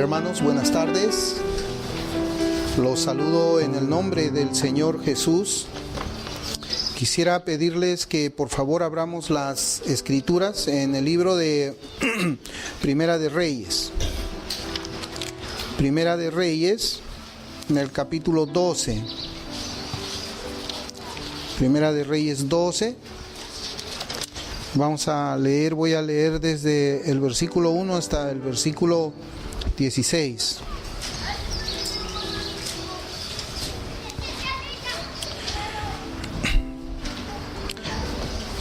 Hermanos, buenas tardes. Los saludo en el nombre del Señor Jesús. Quisiera pedirles que por favor abramos las Escrituras en el libro de Primera de Reyes. Primera de Reyes, en el capítulo 12. Primera de Reyes 12. Vamos a leer, voy a leer desde el versículo 1 hasta el versículo 16.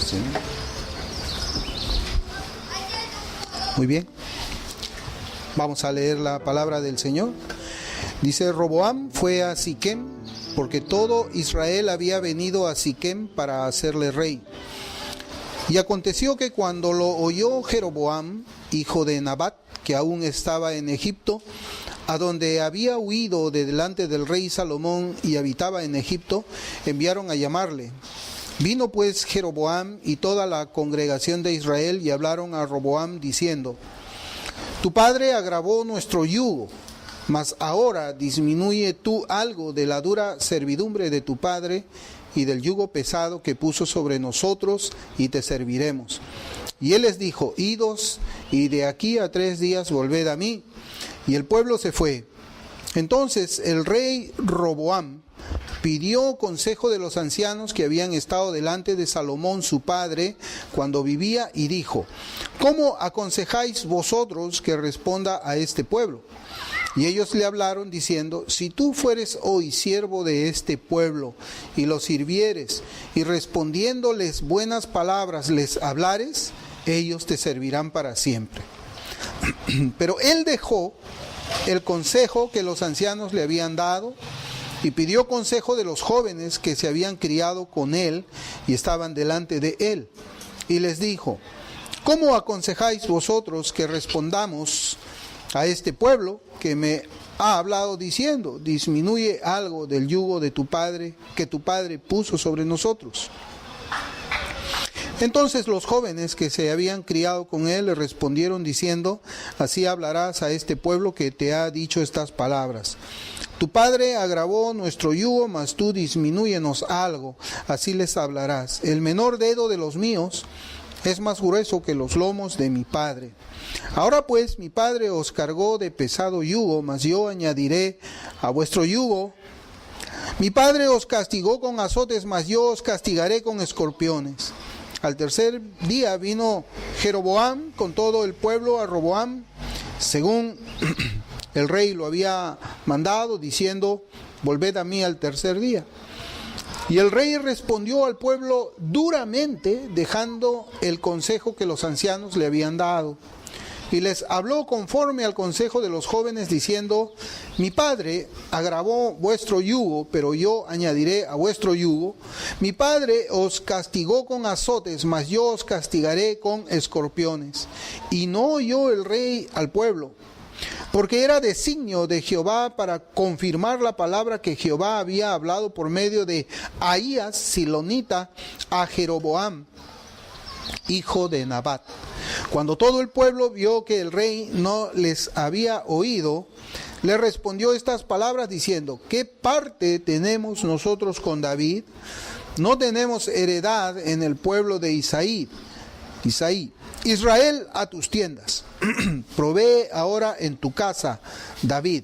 Sí. Muy bien. Vamos a leer la palabra del Señor. Dice: Roboam fue a Siquem, porque todo Israel había venido a Siquem para hacerle rey. Y aconteció que cuando lo oyó Jeroboam, hijo de Nabat, que aún estaba en Egipto, a donde había huido de delante del rey Salomón y habitaba en Egipto, enviaron a llamarle. Vino pues Jeroboam y toda la congregación de Israel y hablaron a Roboam diciendo: Tu padre agravó nuestro yugo, mas ahora disminuye tú algo de la dura servidumbre de tu padre y del yugo pesado que puso sobre nosotros, y te serviremos. Y él les dijo: Idos, y de aquí a 3 días volved a mí. Y el pueblo se fue. Entonces el rey Roboam pidió consejo de los ancianos que habían estado delante de Salomón su padre cuando vivía, y dijo: ¿Cómo aconsejáis vosotros que responda a este pueblo? Y ellos le hablaron diciendo: Si tú fueres hoy siervo de este pueblo y los sirvieres, y respondiéndoles buenas palabras les hablares, ellos te servirán para siempre. Pero él dejó el consejo que los ancianos le habían dado y pidió consejo de los jóvenes que se habían criado con él y estaban delante de él. Y les dijo: ¿Cómo aconsejáis vosotros que respondamos a este pueblo que me ha hablado diciendo: disminuye algo del yugo de tu padre que tu padre puso sobre nosotros? Entonces los jóvenes que se habían criado con él le respondieron diciendo: Así hablarás a este pueblo que te ha dicho estas palabras: Tu padre agravó nuestro yugo, mas tú disminúyenos algo. Así les hablarás: El menor dedo de los míos es más grueso que los lomos de mi padre. Ahora pues mi padre os cargó de pesado yugo, mas yo añadiré a vuestro yugo. Mi padre os castigó con azotes, mas yo os castigaré con escorpiones. Al tercer día vino Jeroboam con todo el pueblo a Roboam, según el rey lo había mandado, diciendo: Volved a mí al tercer día. Y el rey respondió al pueblo duramente, dejando el consejo que los ancianos le habían dado. Y les habló conforme al consejo de los jóvenes, diciendo: Mi padre agravó vuestro yugo, pero yo añadiré a vuestro yugo. Mi padre os castigó con azotes, mas yo os castigaré con escorpiones. Y no oyó el rey al pueblo, porque era designio de Jehová para confirmar la palabra que Jehová había hablado por medio de Ahías silonita a Jeroboam, hijo de Nabat. Cuando todo el pueblo vio que el rey no les había oído, le respondió estas palabras diciendo: ¿Qué parte tenemos nosotros con David? No tenemos heredad en el pueblo de Isaí. Israel, a tus tiendas. Provee ahora en tu casa, David.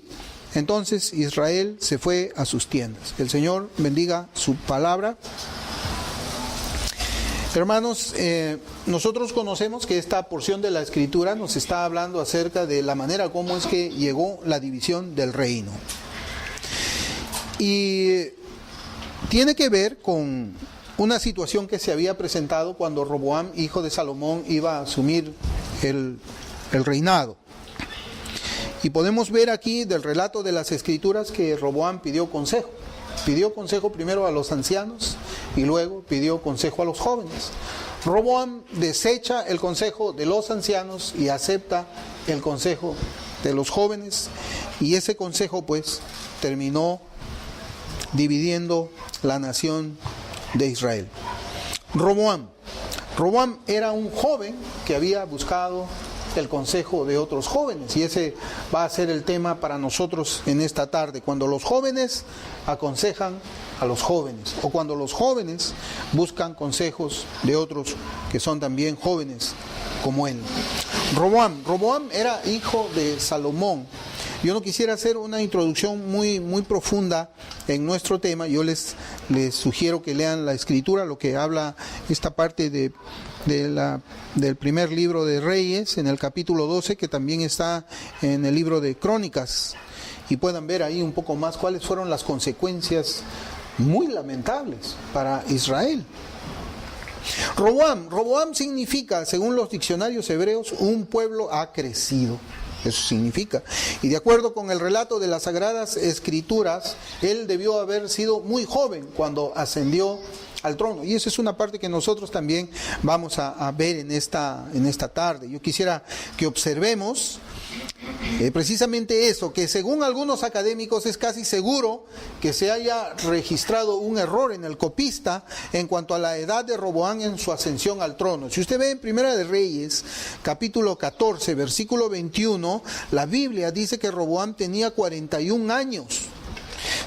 Entonces Israel se fue a sus tiendas. El Señor bendiga su palabra. Hermanos, nosotros conocemos que esta porción de la Escritura nos está hablando acerca de la manera como es que llegó la división del reino. Y tiene que ver con una situación que se había presentado cuando Roboam, hijo de Salomón, iba a asumir el reinado. Y podemos ver aquí del relato de las Escrituras que Roboam pidió consejo. Pidió consejo primero a los ancianos y luego pidió consejo a los jóvenes. Roboam desecha el consejo de los ancianos y acepta el consejo de los jóvenes, y ese consejo pues terminó dividiendo la nación de Israel. Roboam era un joven que había buscado el consejo de otros jóvenes. Y ese va a ser el tema para nosotros en esta tarde, cuando los jóvenes aconsejan a los jóvenes, o cuando los jóvenes buscan consejos de otros que son también jóvenes como él. Roboam era hijo de Salomón. Yo no quisiera hacer una introducción muy profunda en nuestro tema. Yo les sugiero que lean la Escritura, lo que habla esta parte del primer libro de Reyes, en el capítulo 12, que también está en el libro de Crónicas, y puedan ver ahí un poco más cuáles fueron las consecuencias muy lamentables para Israel. Roboam significa, según los diccionarios hebreos, un pueblo ha crecido. Eso significa. Y de acuerdo con el relato de las Sagradas Escrituras, él debió haber sido muy joven cuando ascendió al trono. Y esa es una parte que nosotros también vamos a ver en esta tarde. Yo quisiera que observemos precisamente eso, que según algunos académicos es casi seguro que se haya registrado un error en el copista en cuanto a la edad de Roboam en su ascensión al trono. Si usted ve en Primera de Reyes, capítulo 14, versículo 21, la Biblia dice que Roboam tenía 41 años.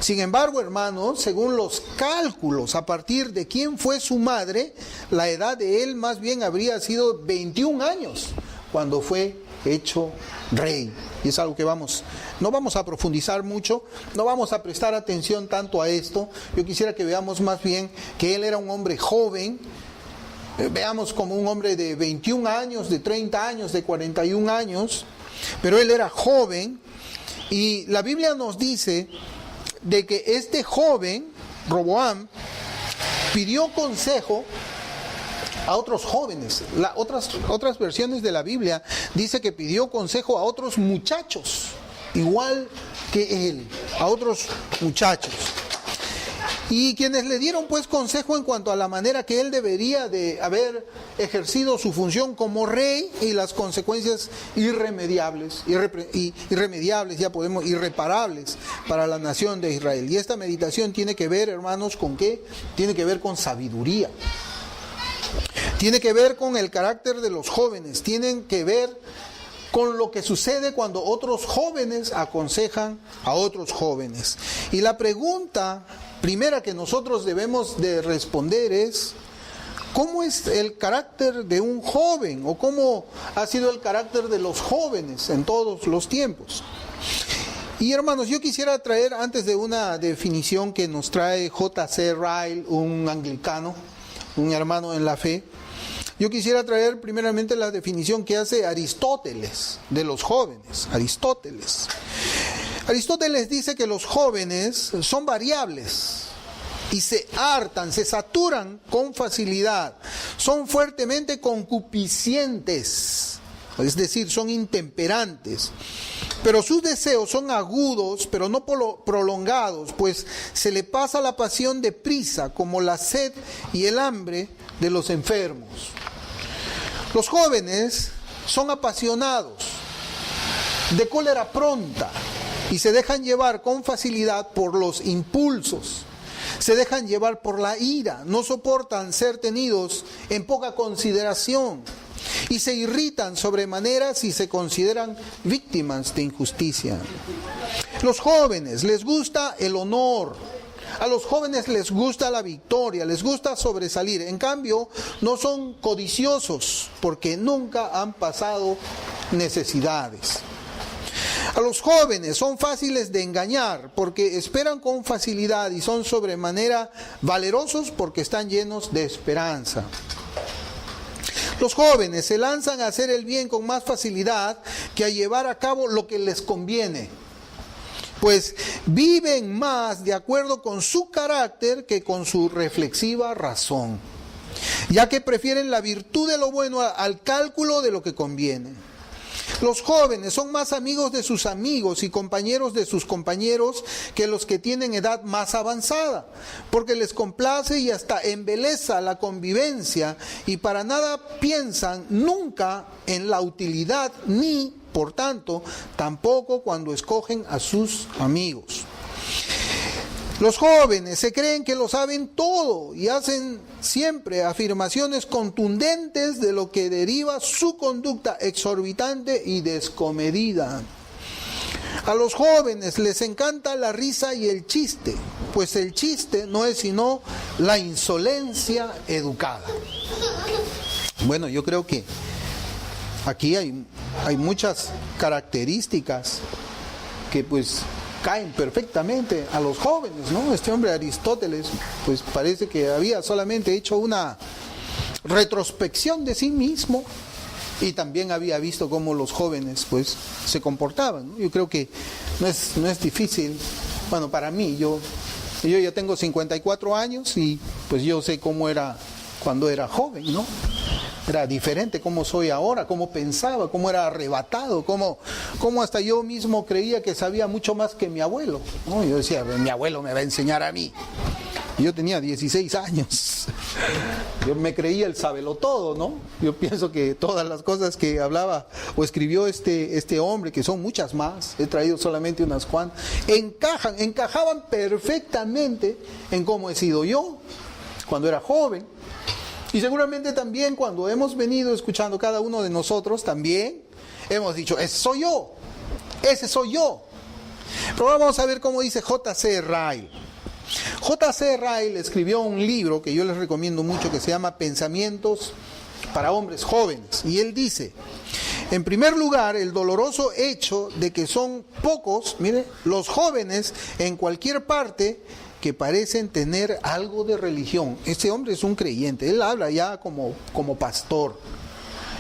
Sin embargo, hermanos, según los cálculos a partir de quién fue su madre, la edad de él más bien habría sido 21 años cuando fue hecho rey. Y es algo que no vamos a profundizar mucho, no vamos a prestar atención tanto a esto. Yo quisiera que veamos más bien que él era un hombre joven, veamos como un hombre de 21 años, de 30 años, de 41 años, pero él era joven, y la Biblia nos dice de que este joven, Roboam, pidió consejo a otros jóvenes. Otras versiones de la Biblia dice que pidió consejo a otros muchachos, igual que él, a otros muchachos. Y quienes le dieron pues consejo en cuanto a la manera que él debería de haber ejercido su función como rey y las consecuencias irremediables, irreparables para la nación de Israel. Y esta meditación tiene que ver, hermanos, ¿con qué? Tiene que ver con sabiduría. Tiene que ver con el carácter de los jóvenes, tienen que ver con lo que sucede cuando otros jóvenes aconsejan a otros jóvenes. Y la pregunta primera que nosotros debemos de responder es: ¿cómo es el carácter de un joven? ¿O cómo ha sido el carácter de los jóvenes en todos los tiempos? Y hermanos, yo quisiera traer, antes de una definición que nos trae J.C. Ryle, un anglicano, un hermano en la fe, yo quisiera traer primeramente la definición que hace Aristóteles de los jóvenes. Aristóteles dice que los jóvenes son variables y se hartan, se saturan con facilidad, son fuertemente concupiscientes, es decir, son intemperantes. Pero sus deseos son agudos, pero no prolongados, pues se le pasa la pasión deprisa, como la sed y el hambre de los enfermos. Los jóvenes son apasionados, de cólera pronta, y se dejan llevar con facilidad por los impulsos. Se dejan llevar por la ira, no soportan ser tenidos en poca consideración y se irritan sobremanera si se consideran víctimas de injusticia. Los jóvenes les gusta el honor, a los jóvenes les gusta la victoria, les gusta sobresalir. En cambio, no son codiciosos porque nunca han pasado necesidades. A los jóvenes son fáciles de engañar porque esperan con facilidad y son sobremanera valerosos porque están llenos de esperanza. Los jóvenes se lanzan a hacer el bien con más facilidad que a llevar a cabo lo que les conviene, pues viven más de acuerdo con su carácter que con su reflexiva razón, ya que prefieren la virtud de lo bueno al cálculo de lo que conviene. Los jóvenes son más amigos de sus amigos y compañeros de sus compañeros que los que tienen edad más avanzada, porque les complace y hasta embeleza la convivencia y para nada piensan nunca en la utilidad ni, por tanto, tampoco cuando escogen a sus amigos. Los jóvenes se creen que lo saben todo y hacen siempre afirmaciones contundentes de lo que deriva su conducta exorbitante y descomedida. A los jóvenes les encanta la risa y el chiste, pues el chiste no es sino la insolencia educada. Bueno, yo creo que aquí hay muchas características que pues caen perfectamente a los jóvenes, ¿no? Este hombre Aristóteles, pues parece que había solamente hecho una retrospección de sí mismo y también había visto cómo los jóvenes pues se comportaban, ¿no? Yo creo que no es difícil. Bueno, para mí, yo ya tengo 54 años y pues yo sé cómo era cuando era joven, ¿no? Era diferente cómo soy ahora, cómo pensaba, cómo era arrebatado, cómo hasta yo mismo creía que sabía mucho más que mi abuelo, ¿no? Yo decía, mi abuelo me va a enseñar a mí. Yo tenía 16 años. Yo me creía el sabelotodo, ¿no? Yo pienso que todas las cosas que hablaba o escribió este hombre, que son muchas más, he traído solamente unas cuantas, encajaban perfectamente en cómo he sido yo cuando era joven. Y seguramente también cuando hemos venido escuchando cada uno de nosotros, también hemos dicho, ese soy yo. Pero ahora vamos a ver cómo dice J.C. Ryle. J.C. Ryle escribió un libro que yo les recomiendo mucho que se llama Pensamientos para hombres jóvenes. Y él dice, en primer lugar, el doloroso hecho de que son pocos, mire, los jóvenes en cualquier parte que parecen tener algo de religión. Este hombre es un creyente, él habla ya como pastor.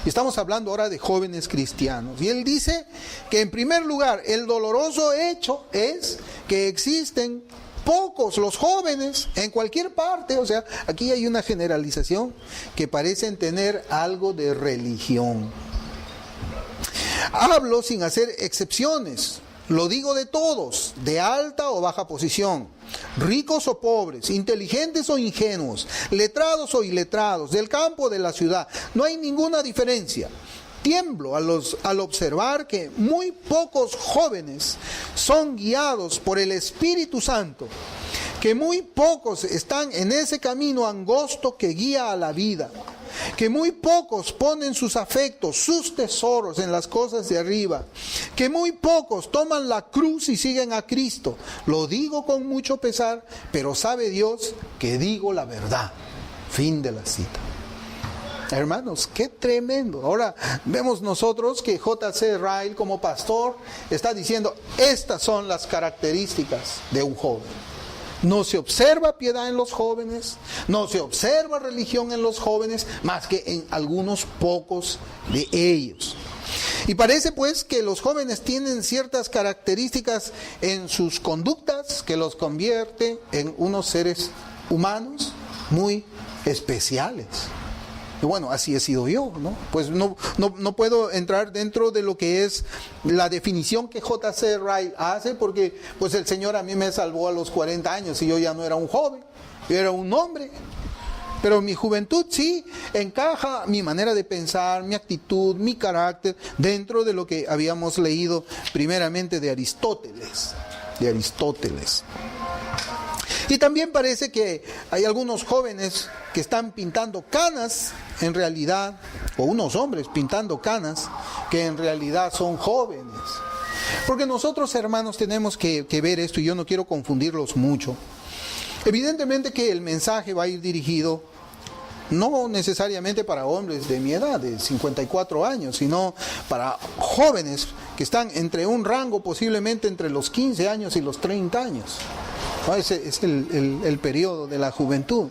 Estamos hablando ahora de jóvenes cristianos. Y él dice que en primer lugar, el doloroso hecho es que existen pocos los jóvenes en cualquier parte. O sea, aquí hay una generalización que parecen tener algo de religión. Hablo sin hacer excepciones. Lo digo de todos, de alta o baja posición, ricos o pobres, inteligentes o ingenuos, letrados o iletrados, del campo o de la ciudad. No hay ninguna diferencia. Tiemblo al observar que muy pocos jóvenes son guiados por el Espíritu Santo, que muy pocos están en ese camino angosto que guía a la vida, que muy pocos ponen sus afectos, sus tesoros en las cosas de arriba, que muy pocos toman la cruz y siguen a Cristo. Lo digo con mucho pesar, pero sabe Dios que digo la verdad. Fin de la cita. Hermanos, qué tremendo. Ahora vemos nosotros que J.C. Ryle como pastor está diciendo, estas son las características de un joven. No se observa piedad en los jóvenes, no se observa religión en los jóvenes, más que en algunos pocos de ellos. Y parece pues que los jóvenes tienen ciertas características en sus conductas que los convierte en unos seres humanos muy especiales. Y bueno, así he sido yo, ¿no? Pues no puedo entrar dentro de lo que es la definición que J.C. Ryle hace, porque pues el Señor a mí me salvó a los 40 años y yo ya no era un joven, yo era un hombre. Pero mi juventud sí encaja mi manera de pensar, mi actitud, mi carácter, dentro de lo que habíamos leído primeramente de Aristóteles. Y también parece que hay algunos jóvenes que están pintando canas, en realidad, o unos hombres pintando canas, que en realidad son jóvenes. Porque nosotros, hermanos, tenemos que ver esto, y yo no quiero confundirlos mucho. Evidentemente que el mensaje va a ir dirigido no necesariamente para hombres de mi edad, de 54 años, sino para jóvenes que están entre un rango posiblemente entre los 15 años y los 30 años. Ese es el periodo de la juventud.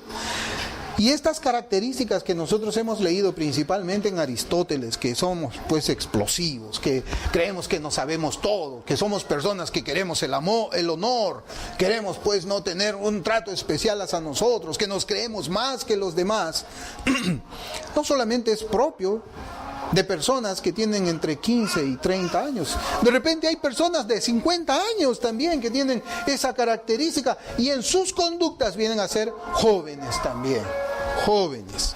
Y estas características que nosotros hemos leído principalmente en Aristóteles, que somos pues explosivos, que creemos que no sabemos todo, que somos personas que queremos el amor, el honor, queremos pues no tener un trato especial hacia nosotros, que nos creemos más que los demás, no solamente es propio de personas que tienen entre 15 y 30 años. De repente hay personas de 50 años también que tienen esa característica y en sus conductas vienen a ser jóvenes también, jóvenes.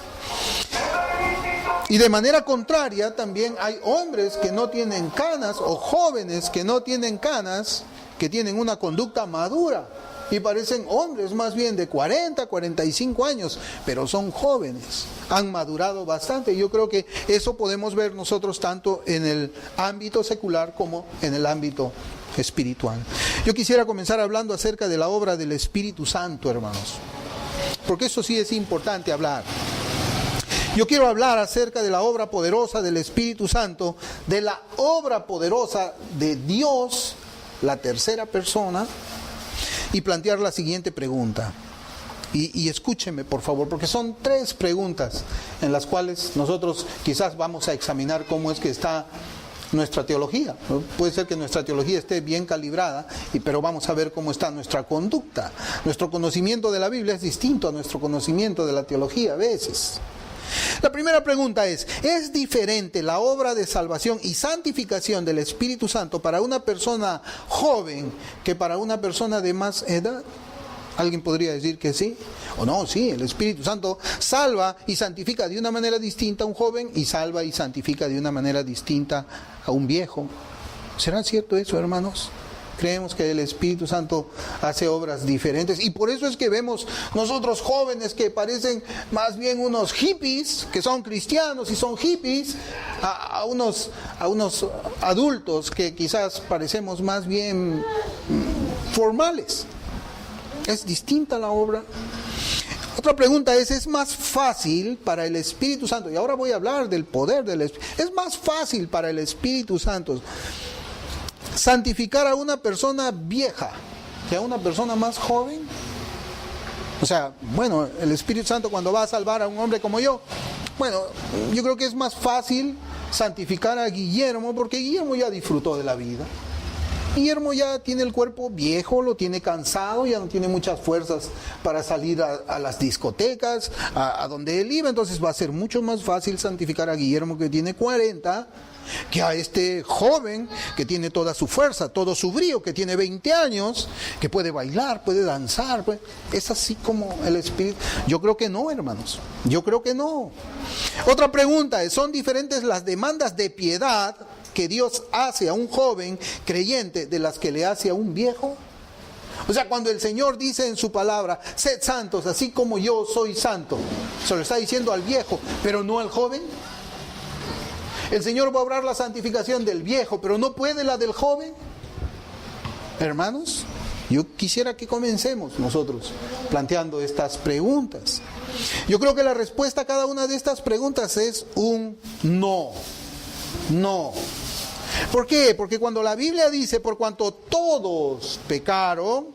Y de manera contraria también hay hombres que no tienen canas o jóvenes que no tienen canas, que tienen una conducta madura y parecen hombres más bien de 40, 45 años, pero son jóvenes, han madurado bastante. Yo creo que eso podemos ver nosotros tanto en el ámbito secular como en el ámbito espiritual. Yo quisiera comenzar hablando acerca de la obra del Espíritu Santo, hermanos, porque eso sí es importante hablar. Yo quiero hablar acerca de la obra poderosa del Espíritu Santo, de la obra poderosa de Dios, la tercera persona, y plantear la siguiente pregunta. Y escúcheme, por favor, porque son 3 preguntas en las cuales nosotros quizás vamos a examinar cómo es que está nuestra teología. Puede ser que nuestra teología esté bien calibrada, pero vamos a ver cómo está nuestra conducta. Nuestro conocimiento de la Biblia es distinto a nuestro conocimiento de la teología a veces. La primera pregunta es diferente la obra de salvación y santificación del Espíritu Santo para una persona joven que para una persona de más edad? ¿Alguien podría decir que sí? O no, sí, el Espíritu Santo salva y santifica de una manera distinta a un joven y salva y santifica de una manera distinta a un viejo. ¿Será cierto eso, hermanos? Creemos que el Espíritu Santo hace obras diferentes y por eso es que vemos nosotros jóvenes que parecen más bien unos hippies, que son cristianos y son hippies, a unos adultos que quizás parecemos más bien formales. Es distinta la obra. Otra pregunta es más fácil para el Espíritu Santo, y ahora voy a hablar del poder del Espíritu, es más fácil para el Espíritu Santo santificar a una persona vieja que a una persona más joven? O sea, bueno, el Espíritu Santo cuando va a salvar a un hombre como yo creo que es más fácil santificar a Guillermo, porque Guillermo ya disfrutó de la vida. Guillermo ya tiene el cuerpo viejo, lo tiene cansado, ya no tiene muchas fuerzas para salir a las discotecas, a donde él iba. Entonces va a ser mucho más fácil santificar a Guillermo, que tiene 40, que a este joven que tiene toda su fuerza, todo su brío, que tiene 20 años, que puede bailar, puede danzar. Es así como el Espíritu. Yo creo que no, hermanos. Yo creo que no. Otra pregunta es, ¿son diferentes las demandas de piedad que Dios hace a un joven creyente de las que le hace a un viejo? O sea, cuando el Señor dice en su palabra, sed santos, así como yo soy santo, se lo está diciendo al viejo, pero no al joven. El Señor va a obrar la santificación del viejo, pero no puede la del joven. Hermanos, yo quisiera que comencemos nosotros planteando estas preguntas. Yo creo que la respuesta a cada una de estas preguntas es un no. No. ¿Por qué? Porque cuando la Biblia dice, por cuanto todos pecaron,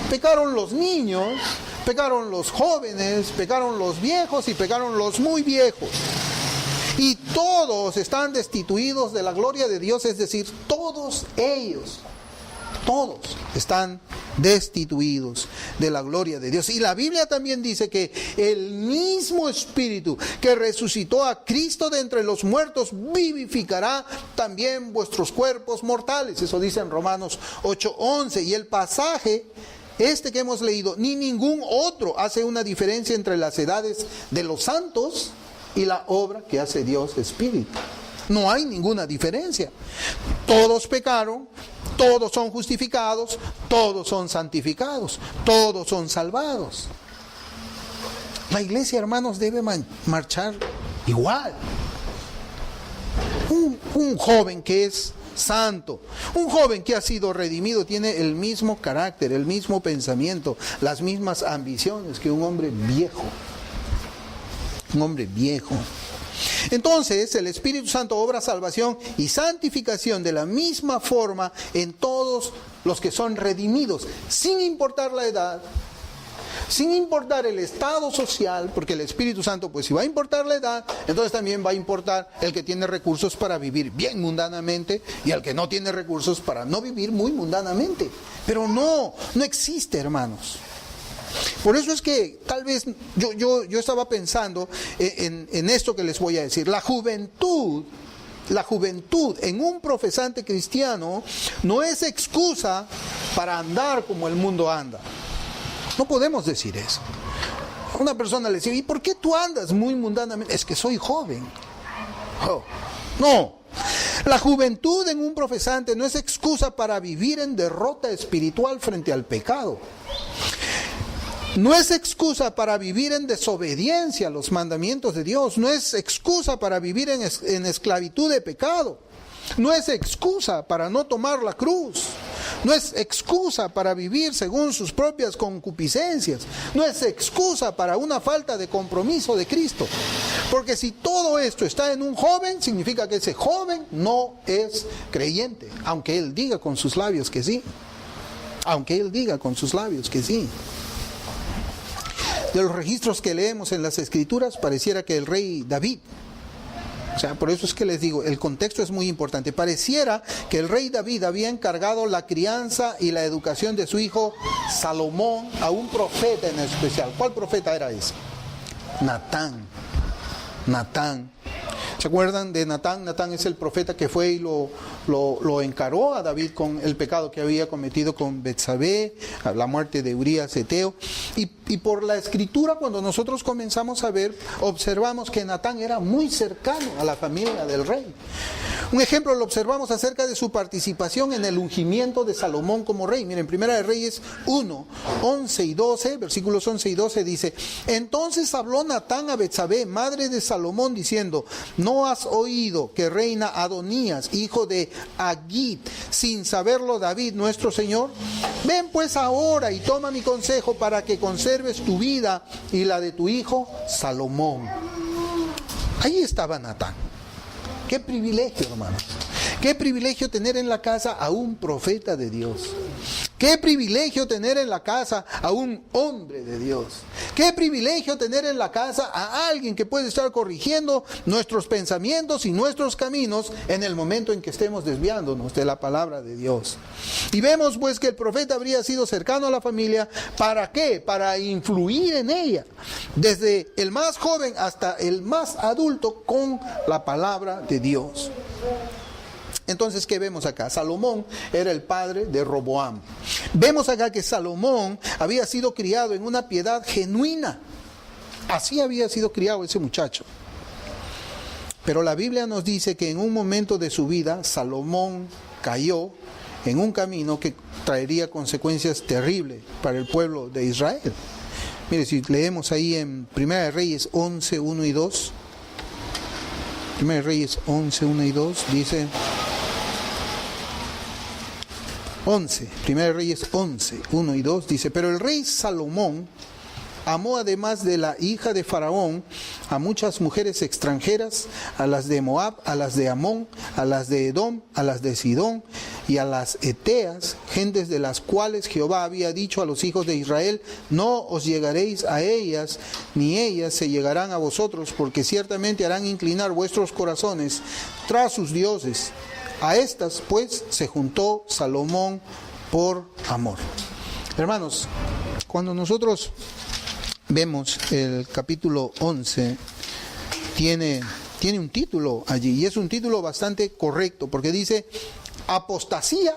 pecaron los niños, pecaron los jóvenes, pecaron los viejos y pecaron los muy viejos. Y todos están destituidos de la gloria de Dios, es decir, todos ellos, todos están destituidos de la gloria de Dios. Y la Biblia también dice que el mismo Espíritu que resucitó a Cristo de entre los muertos vivificará también vuestros cuerpos mortales. Eso dice en Romanos 8:11. Y el pasaje que hemos leído, ni ningún otro hace una diferencia entre las edades de los santos y la obra que hace Dios Espíritu. No hay ninguna diferencia. Todos pecaron, todos son justificados, todos son santificados, todos son salvados. La iglesia, hermanos, debe marchar igual. Un joven que es santo, un joven que ha sido redimido, tiene el mismo carácter, el mismo pensamiento, las mismas ambiciones que un hombre viejo. Un hombre viejo. Entonces, el Espíritu Santo obra salvación y santificación de la misma forma en todos los que son redimidos, sin importar la edad, sin importar el estado social, porque el Espíritu Santo, pues si va a importar la edad, entonces también va a importar el que tiene recursos para vivir bien mundanamente y el que no tiene recursos para no vivir muy mundanamente. Pero no existe, hermanos. Por eso es que tal vez yo estaba pensando en esto que les voy a decir. La juventud en un profesante cristiano no es excusa para andar como el mundo anda. No podemos decir eso. A una persona le dice, ¿y por qué tú andas muy mundanamente? Es que soy joven. Oh, no. La juventud en un profesante no es excusa para vivir en derrota espiritual frente al pecado. No es excusa para vivir en desobediencia a los mandamientos de Dios. No es excusa para vivir en esclavitud de pecado. No es excusa para no tomar la cruz. No es excusa para vivir según sus propias concupiscencias. No es excusa para una falta de compromiso de Cristo. Porque si todo esto está en un joven, significa que ese joven no es creyente, aunque él diga con sus labios que sí. Aunque él diga con sus labios que sí. De los registros que leemos en las Escrituras, pareciera que el rey David, o sea, por eso es que les digo, el contexto es muy importante. Pareciera que el rey David había encargado la crianza y la educación de su hijo Salomón a un profeta en especial. ¿Cuál profeta era ese? Natán. ¿Se acuerdan de Natán? Natán es el profeta que fue y lo encaró a David con el pecado que había cometido con Betsabé, la muerte de Urías Eteo. Y por la escritura, cuando nosotros comenzamos a ver, observamos que Natán era muy cercano a la familia del rey. Un ejemplo lo observamos acerca de su participación en el ungimiento de Salomón como rey. Miren, Primera de Reyes 1, 11 y 12, versículos 11 y 12 dice: Entonces habló Natán a Betsabé, madre de Salomón, diciendo: ¿No has oído que reina Adonías, hijo de Agit, sin saberlo David, nuestro señor? Ven pues ahora y toma mi consejo para que conserves tu vida y la de tu hijo Salomón. Ahí estaba Natán. Qué privilegio, hermanos. Qué privilegio tener en la casa a un profeta de Dios. Qué privilegio tener en la casa a un hombre de Dios. Qué privilegio tener en la casa a alguien que puede estar corrigiendo nuestros pensamientos y nuestros caminos en el momento en que estemos desviándonos de la palabra de Dios. Y vemos pues que el profeta habría sido cercano a la familia. ¿Para qué? Para influir en ella, desde el más joven hasta el más adulto, con la palabra de Dios. Entonces, ¿qué vemos acá? Salomón era el padre de Roboam. Vemos acá que Salomón había sido criado en una piedad genuina. Así había sido criado ese muchacho. Pero la Biblia nos dice que en un momento de su vida, Salomón cayó en un camino que traería consecuencias terribles para el pueblo de Israel. Mire, si leemos ahí en Primera de Reyes 11, 1 y 2. Primera de Reyes 11, 1 y 2 dice... 11, Primera de Reyes 11, 1 y 2 dice: Pero el rey Salomón amó, además de la hija de Faraón, a muchas mujeres extranjeras, a las de Moab, a las de Amón, a las de Edom, a las de Sidón y a las Eteas, gentes de las cuales Jehová había dicho a los hijos de Israel: No os llegaréis a ellas, ni ellas se llegarán a vosotros, porque ciertamente harán inclinar vuestros corazones tras sus dioses. A estas pues se juntó Salomón por amor. Hermanos, cuando nosotros vemos el capítulo 11, tiene un título allí, y es un título bastante correcto, porque dice: apostasía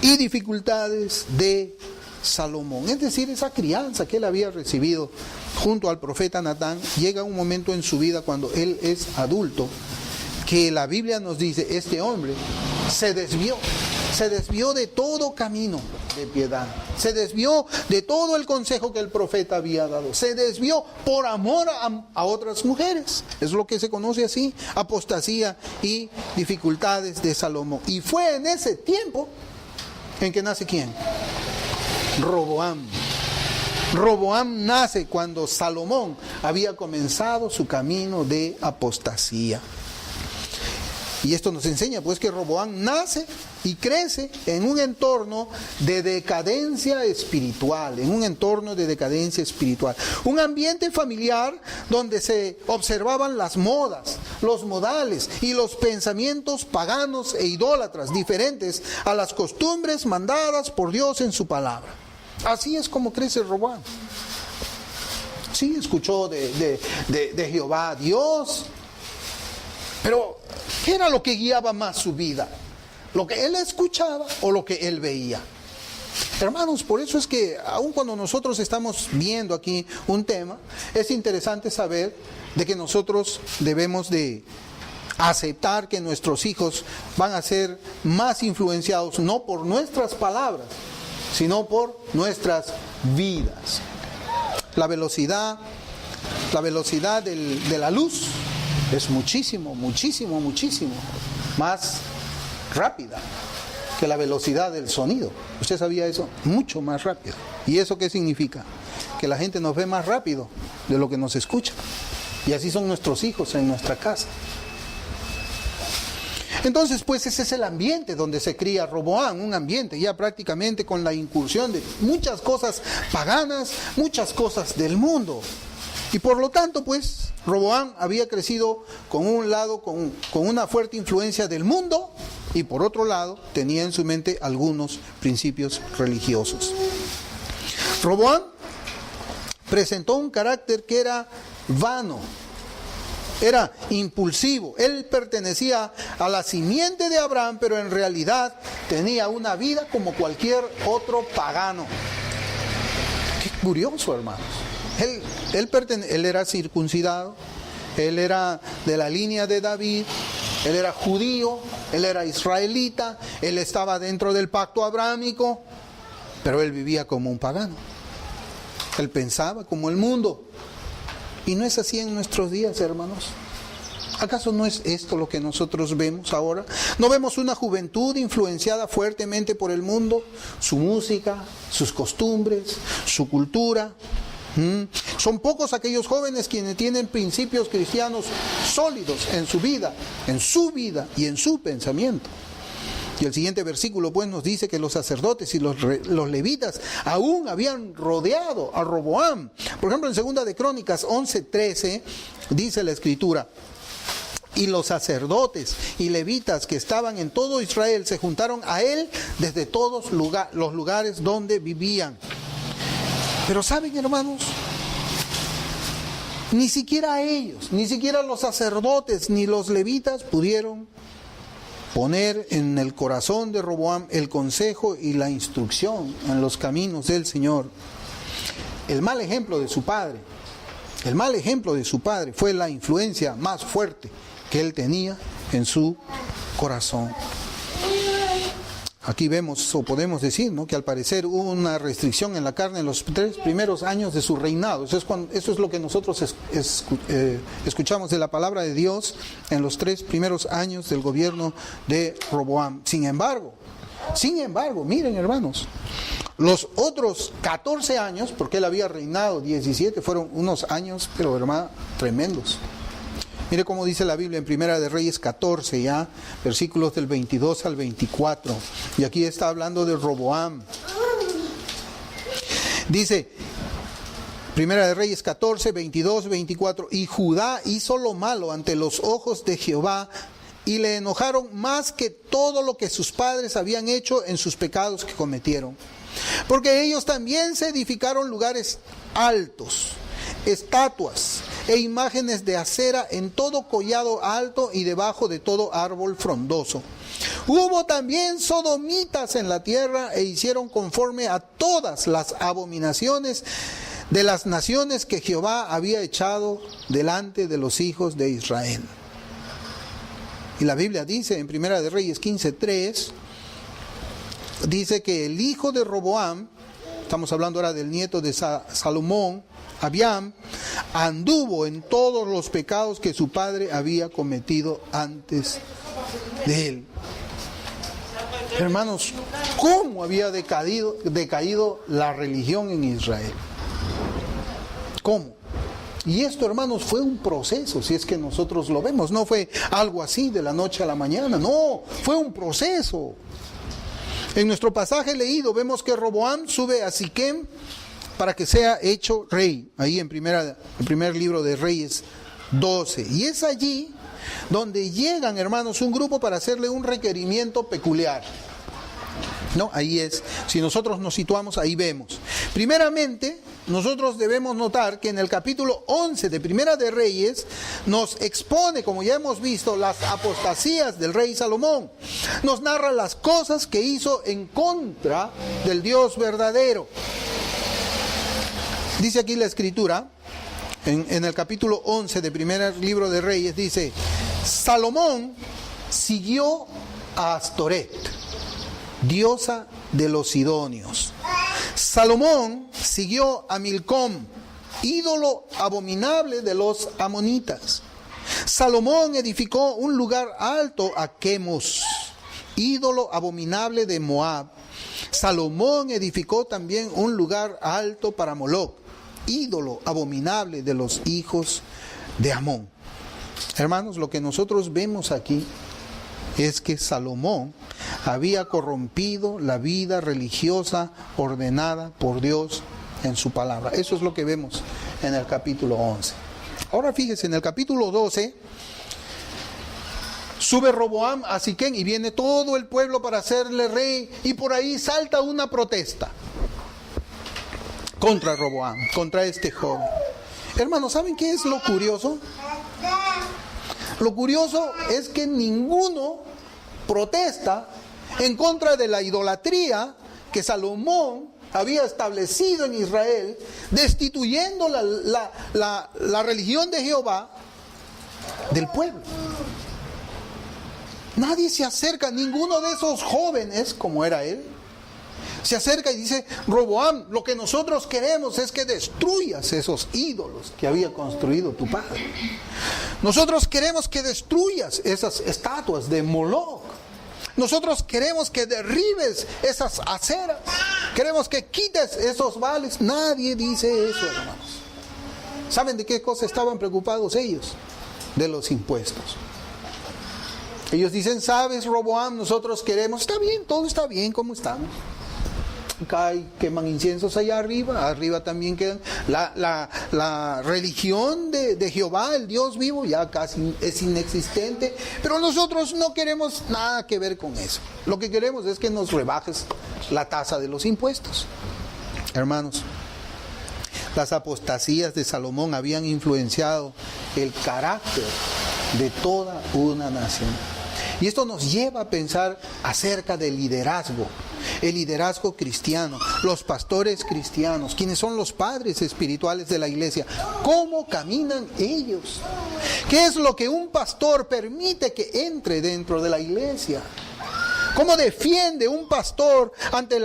y dificultades de Salomón. Es decir, esa crianza que él había recibido junto al profeta Natán, llega un momento en su vida cuando él es adulto, que la Biblia nos dice: este hombre se desvió de todo camino de piedad, se desvió de todo el consejo que el profeta había dado, se desvió por amor a otras mujeres. Es lo que se conoce así, apostasía y dificultades de Salomón. Y fue en ese tiempo en que nace ¿quién? Roboam. Roboam nace cuando Salomón había comenzado su camino de apostasía. Y esto nos enseña pues que Roboam nace y crece en un entorno de decadencia espiritual, un ambiente familiar donde se observaban las modas, los modales y los pensamientos paganos e idólatras diferentes a las costumbres mandadas por Dios en su palabra. Así es como crece Roboam. Sí, escuchó de Jehová Dios, pero ¿qué era lo que guiaba más su vida? ¿Lo que él escuchaba o lo que él veía? Hermanos, por eso es que aun cuando nosotros estamos viendo aquí un tema, es interesante saber de que nosotros debemos de aceptar que nuestros hijos van a ser más influenciados no por nuestras palabras, sino por nuestras vidas. La velocidad de la luz es muchísimo más rápida que la velocidad del sonido. ¿Usted sabía eso? Mucho más rápido. ¿Y eso qué significa? Que la gente nos ve más rápido de lo que nos escucha. Y así son nuestros hijos en nuestra casa. Entonces, pues ese es el ambiente donde se cría Roboam, un ambiente ya prácticamente con la incursión de muchas cosas paganas, muchas cosas del mundo. Y por lo tanto, pues, Roboam había crecido con un lado, con una fuerte influencia del mundo, y por otro lado, tenía en su mente algunos principios religiosos. Roboam presentó un carácter que era vano, era impulsivo. Él pertenecía a la simiente de Abraham, pero en realidad tenía una vida como cualquier otro pagano. Qué curioso, hermanos. Él era circuncidado, él era de la línea de David, él era judío, él era israelita, él estaba dentro del pacto abrámico, pero él vivía como un pagano. Él pensaba como el mundo. Y no es así en nuestros días, hermanos. ¿Acaso no es esto lo que nosotros vemos ahora? ¿No vemos una juventud influenciada fuertemente por el mundo? Su música, sus costumbres, su cultura. Son pocos aquellos jóvenes quienes tienen principios cristianos sólidos en su vida y en su pensamiento. Y el siguiente versículo pues nos dice que los sacerdotes y los levitas aún habían rodeado a Roboam. Por ejemplo, en 2 de Crónicas 11:13 dice la Escritura: y los sacerdotes y levitas que estaban en todo Israel se juntaron a él desde todos los lugares donde vivían. Pero ¿saben, hermanos? Ni siquiera ellos, ni siquiera los sacerdotes ni los levitas pudieron poner en el corazón de Roboam el consejo y la instrucción en los caminos del Señor. El mal ejemplo de su padre fue la influencia más fuerte que él tenía en su corazón. Aquí vemos, o podemos decir, ¿no?, que al parecer hubo una restricción en la carne en los 3 primeros años de su reinado. Eso es lo que nosotros escuchamos de la palabra de Dios en los 3 primeros años del gobierno de Roboam. Sin embargo, miren, hermanos, los otros 14 años, porque él había reinado 17, fueron unos años, pero hermano, tremendos. Mire cómo dice la Biblia en Primera de Reyes 14, ya, versículos del 22 al 24. Y aquí está hablando de Roboam. Dice, Primera de Reyes 14, 22, 24. Y Judá hizo lo malo ante los ojos de Jehová, y le enojaron más que todo lo que sus padres habían hecho en sus pecados que cometieron. Porque ellos también se edificaron lugares altos, estatuas e imágenes de acera en todo collado alto y debajo de todo árbol frondoso. Hubo también sodomitas en la tierra e hicieron conforme a todas las abominaciones de las naciones que Jehová había echado delante de los hijos de Israel. Y la Biblia dice en Primera de Reyes 15:3, dice que el hijo de Roboam, estamos hablando ahora del nieto de Salomón, Abiam, anduvo en todos los pecados que su padre había cometido antes de él. Hermanos, ¿cómo había decaído la religión en Israel? ¿Cómo? Y esto, hermanos, fue un proceso, si es que nosotros lo vemos. No fue algo así de la noche a la mañana, no, fue un proceso. En nuestro pasaje leído vemos que Roboam sube a Siquem para que sea hecho rey, ahí en el primer libro de Reyes 12. Y es allí donde llegan, hermanos, un grupo para hacerle un requerimiento peculiar. No, ahí es, si nosotros nos situamos, ahí vemos. Primeramente, nosotros debemos notar que en el capítulo 11 de Primera de Reyes nos expone, como ya hemos visto, las apostasías del rey Salomón. Nos narra las cosas que hizo en contra del Dios verdadero. Dice aquí la Escritura, en el capítulo 11 de primer libro de Reyes, dice: Salomón siguió a Astoret, diosa de los sidonios, Salomón siguió a Milcom, ídolo abominable de los amonitas. Salomón edificó un lugar alto a Quemos, ídolo abominable de Moab. Salomón edificó también un lugar alto para Moloc, ídolo abominable de los hijos de Amón. Hermanos, lo que nosotros vemos aquí es que Salomón había corrompido la vida religiosa ordenada por Dios en su palabra. Eso es lo que vemos en el capítulo 11. Ahora fíjese, en el capítulo 12, sube Roboam a Siquén y viene todo el pueblo para hacerle rey, y por ahí salta una protesta contra Roboam, contra este joven. Hermanos, ¿saben qué es lo curioso? Lo curioso es que ninguno protesta en contra de la idolatría que Salomón había establecido en Israel, destituyendo la religión de Jehová del pueblo. Nadie se acerca, ninguno de esos jóvenes, como era él, se acerca y dice: Roboam, lo que nosotros queremos es que destruyas esos ídolos que había construido tu padre. Nosotros queremos que destruyas esas estatuas de Moloc. Nosotros queremos que derribes esas aceras. Queremos que quites esos vales. Nadie dice eso, hermanos. ¿Saben de qué cosa estaban preocupados ellos? De los impuestos. Ellos dicen: ¿sabes, Roboam? Nosotros queremos, está bien, todo está bien como estamos. Acá queman inciensos allá arriba, arriba también quedan. La religión de Jehová, el Dios vivo, ya casi es inexistente. Pero nosotros no queremos nada que ver con eso. Lo que queremos es que nos rebajes la tasa de los impuestos. Hermanos, las apostasías de Salomón habían influenciado el carácter de toda una nación. Y esto nos lleva a pensar acerca del liderazgo, el liderazgo cristiano, los pastores cristianos, quienes son los padres espirituales de la iglesia. ¿Cómo caminan ellos? ¿Qué es lo que un pastor permite que entre dentro de la iglesia? ¿Cómo defiende un pastor ante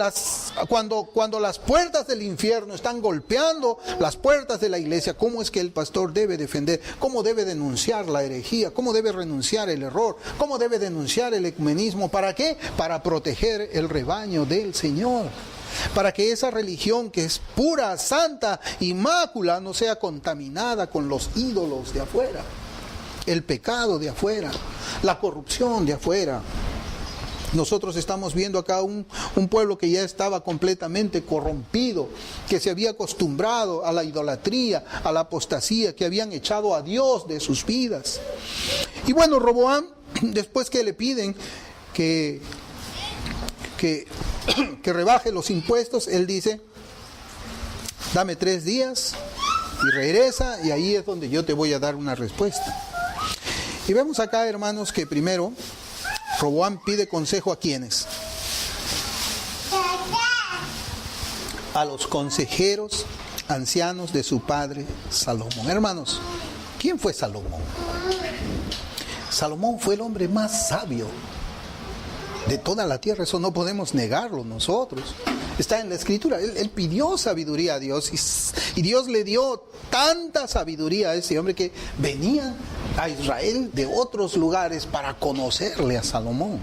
cuando las puertas del infierno están golpeando las puertas de la iglesia? ¿Cómo es que el pastor debe defender? ¿Cómo debe denunciar la herejía? ¿Cómo debe renunciar el error? ¿Cómo debe denunciar el ecumenismo? ¿Para qué? Para proteger el rebaño del Señor. Para que esa religión que es pura, santa, inmácula, no sea contaminada con los ídolos de afuera, el pecado de afuera, la corrupción de afuera. Nosotros estamos viendo acá un pueblo que ya estaba completamente corrompido, que se había acostumbrado a la idolatría, a la apostasía, que habían echado a Dios de sus vidas. Y bueno, Roboam, después que le piden que rebaje los impuestos, él dice: dame 3 días y regresa, y ahí es donde yo te voy a dar una respuesta. Y vemos acá, hermanos, que primero Roboam pide consejo ¿a quiénes? A los consejeros ancianos de su padre Salomón. Hermanos, ¿quién fue Salomón? Salomón fue el hombre más sabio de toda la tierra. Eso no podemos negarlo nosotros. Está en la escritura. Él pidió sabiduría a Dios y Dios le dio tanta sabiduría a ese hombre que venían a Israel de otros lugares para conocerle a Salomón.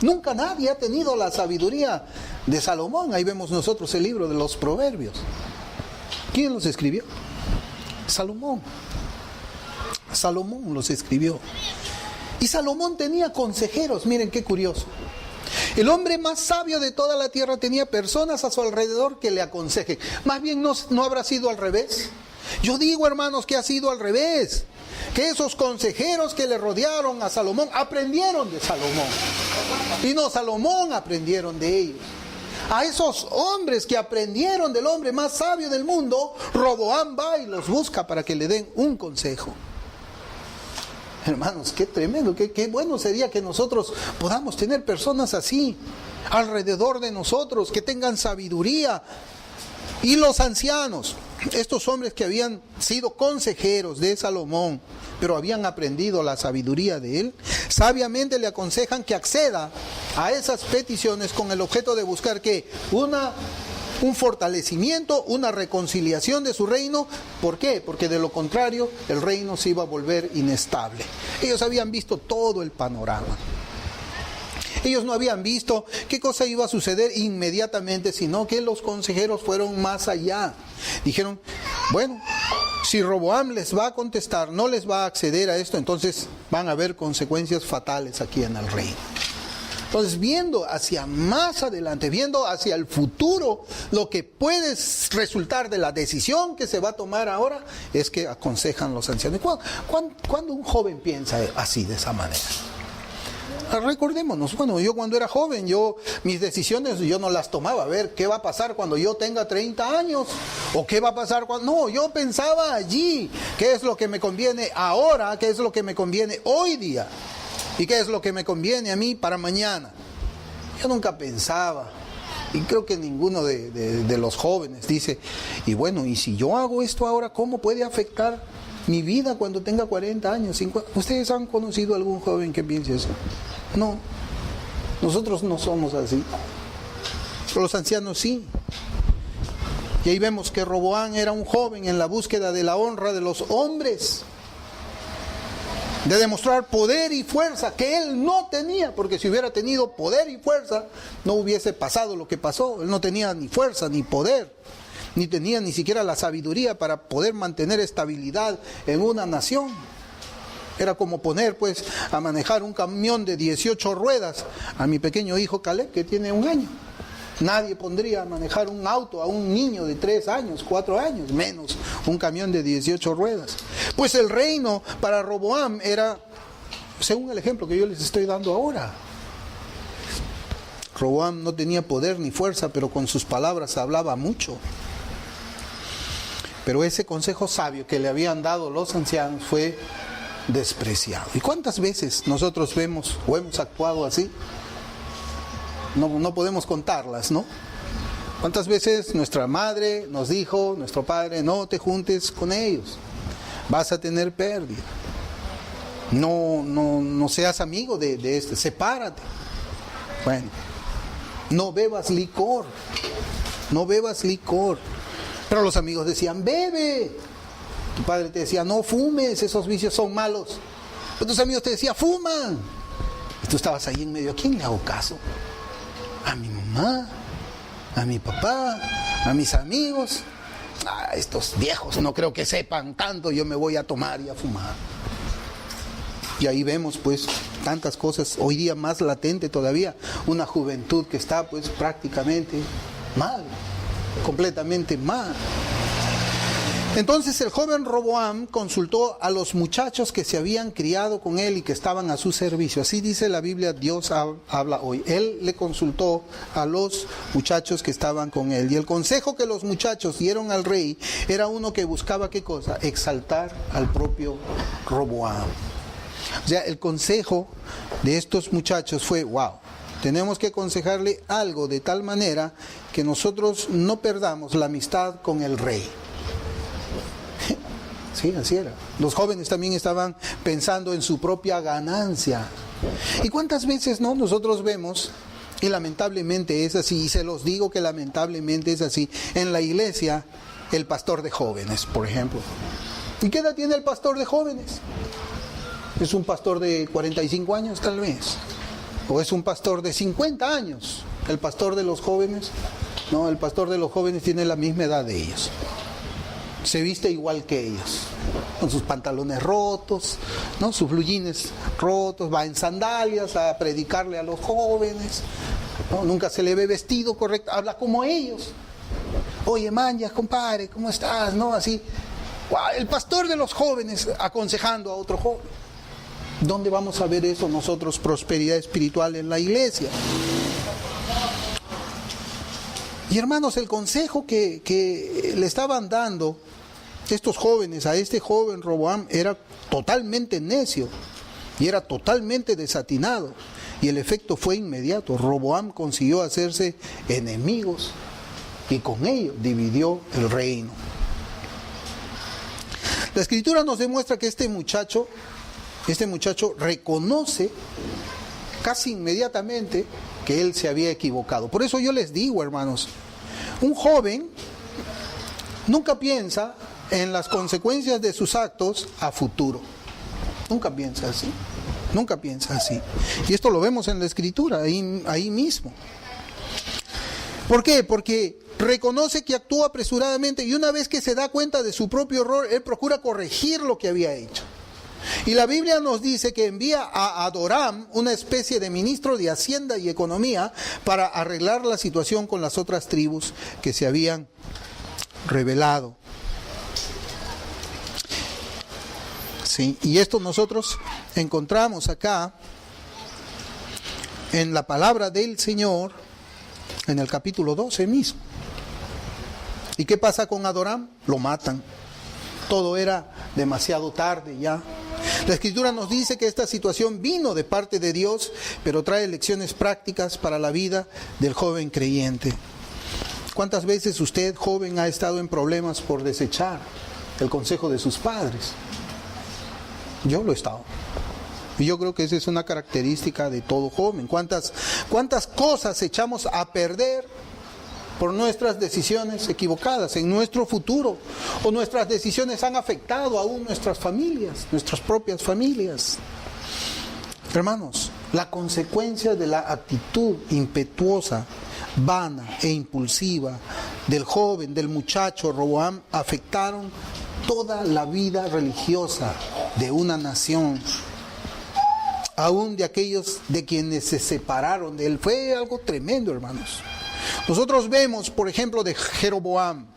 Nunca nadie ha tenido la sabiduría de Salomón. Ahí vemos nosotros el libro de los Proverbios. ¿Quién los escribió? Salomón. Salomón los escribió. Y Salomón tenía consejeros. Miren qué curioso. El hombre más sabio de toda la tierra tenía personas a su alrededor que le aconsejen. Más bien no habrá sido al revés. Yo digo, hermanos, que ha sido al revés. Que esos consejeros que le rodearon a Salomón aprendieron de Salomón. Y no Salomón aprendieron de ellos. A esos hombres que aprendieron del hombre más sabio del mundo, Roboam va y los busca para que le den un consejo. Hermanos, qué tremendo, qué bueno sería que nosotros podamos tener personas así alrededor de nosotros, que tengan sabiduría. Y los ancianos, estos hombres que habían sido consejeros de Salomón, pero habían aprendido la sabiduría de él, sabiamente le aconsejan que acceda a esas peticiones con el objeto de buscar ¿qué? Una un fortalecimiento, una reconciliación de su reino. ¿Por qué? Porque de lo contrario el reino se iba a volver inestable. Ellos habían visto todo el panorama. Ellos no habían visto qué cosa iba a suceder inmediatamente, sino que los consejeros fueron más allá. Dijeron, bueno, si Roboam les va a contestar, no les va a acceder a esto, entonces van a haber consecuencias fatales aquí en el reino. Entonces, viendo hacia más adelante, viendo hacia el futuro, lo que puede resultar de la decisión que se va a tomar ahora, es que aconsejan los ancianos. ¿Cuándo un joven piensa así, de esa manera? Recordémonos, bueno, yo cuando era joven, mis decisiones yo no las tomaba. A ver, ¿qué va a pasar cuando yo tenga 30 años? ¿O qué va a pasar cuando...? No, yo pensaba allí, ¿qué es lo que me conviene ahora? ¿Qué es lo que me conviene hoy día? ¿Y qué es lo que me conviene a mí para mañana? Yo nunca pensaba, y creo que ninguno de los jóvenes dice, y bueno, ¿y si yo hago esto ahora, cómo puede afectar mi vida cuando tenga 40 años, 50? ¿Ustedes han conocido a algún joven que piense eso? No, nosotros no somos así, pero los ancianos sí. Y ahí vemos que Roboam era un joven en la búsqueda de la honra de los hombres, de demostrar poder y fuerza que él no tenía, porque si hubiera tenido poder y fuerza, no hubiese pasado lo que pasó. Él no tenía ni fuerza ni poder, ni tenía ni siquiera la sabiduría para poder mantener estabilidad en una nación. Era como poner pues a manejar un camión de 18 ruedas a mi pequeño hijo Caleb, que tiene 1 año. Nadie pondría a manejar un auto a un niño de 3 años, 4 años, menos un camión de 18 ruedas. Pues el reino para Roboam era, según el ejemplo que yo les estoy dando ahora. Roboam no tenía poder ni fuerza, pero con sus palabras hablaba mucho. Pero ese consejo sabio que le habían dado los ancianos fue despreciado. ¿Y cuántas veces nosotros vemos o hemos actuado así? No podemos contarlas, ¿no? ¿Cuántas veces nuestra madre nos dijo, nuestro padre, no te juntes con ellos, vas a tener pérdida? No seas amigo de este, sepárate. Bueno, no bebas licor. Pero los amigos decían, bebe. Tu padre te decía, no fumes, esos vicios son malos. Pero tus amigos te decían, fuman. Y tú estabas ahí en medio, ¿a quién le hago caso? A mi mamá, a mi papá, a mis amigos. Estos viejos no creo que sepan tanto, yo me voy a tomar y a fumar. Y ahí vemos pues tantas cosas, hoy día más latente todavía, una juventud que está pues prácticamente mal, completamente mal. Entonces el joven Roboam consultó a los muchachos que se habían criado con él y que estaban a su servicio. Así dice la Biblia, Dios habla hoy. Él le consultó a los muchachos que estaban con él. Y el consejo que los muchachos dieron al rey era uno que buscaba, ¿qué cosa? Exaltar al propio Roboam. O sea, el consejo de estos muchachos fue, wow, tenemos que aconsejarle algo de tal manera que nosotros no perdamos la amistad con el rey. Sí, así era. Los jóvenes también estaban pensando en su propia ganancia. ¿Y cuántas veces no nosotros vemos, y lamentablemente es así, y se los digo que lamentablemente es así, en la iglesia, el pastor de jóvenes, por ejemplo? ¿Y qué edad tiene el pastor de jóvenes? ¿Es un pastor de 45 años tal vez? ¿O es un pastor de 50 años? ¿El pastor de los jóvenes? No, el pastor de los jóvenes tiene la misma edad de ellos. Se viste igual que ellos, con sus pantalones rotos, ¿no? Sus blue jeans rotos, va en sandalias a predicarle a los jóvenes, ¿no? Nunca se le ve vestido correcto, habla como ellos. Oye, manjas, compadre, ¿cómo estás? ¿No? Así, el pastor de los jóvenes aconsejando a otro joven. ¿Dónde vamos a ver eso nosotros, prosperidad espiritual en la iglesia? Y hermanos, el consejo que le estaban dando estos jóvenes a este joven Roboam era totalmente necio y era totalmente desatinado. Y el efecto fue inmediato. Roboam consiguió hacerse enemigos y con ello dividió el reino. La Escritura nos demuestra que este muchacho reconoce casi inmediatamente que él se había equivocado. Por eso yo les digo, hermanos, Un joven nunca piensa en las consecuencias de sus actos a futuro. Nunca piensa así. Nunca piensa así. Y esto lo vemos en la Escritura, ahí mismo. ¿Por qué? Porque reconoce que actúa apresuradamente y una vez que se da cuenta de su propio error, él procura corregir lo que había hecho. Y la Biblia nos dice que envía a Adoram, una especie de ministro de Hacienda y Economía, para arreglar la situación con las otras tribus que se habían rebelado. Sí, y esto nosotros encontramos acá en la palabra del Señor, en el capítulo 12 mismo. ¿Y qué pasa con Adoram? Lo matan. Todo era demasiado tarde ya. La Escritura nos dice que esta situación vino de parte de Dios, pero trae lecciones prácticas para la vida del joven creyente. ¿Cuántas veces usted, joven, ha estado en problemas por desechar el consejo de sus padres? Yo lo he estado. Y yo creo que esa es una característica de todo joven. ¿Cuántas cosas echamos a perder por nuestras decisiones equivocadas en nuestro futuro? O nuestras decisiones han afectado aún nuestras familias, nuestras propias familias. Hermanos, la consecuencia de la actitud impetuosa, vana e impulsiva del joven, del muchacho Roboam, afectaron toda la vida religiosa de una nación, aún de aquellos de quienes se separaron de él. Fue algo tremendo, hermanos. Nosotros vemos, por ejemplo, de Jeroboam.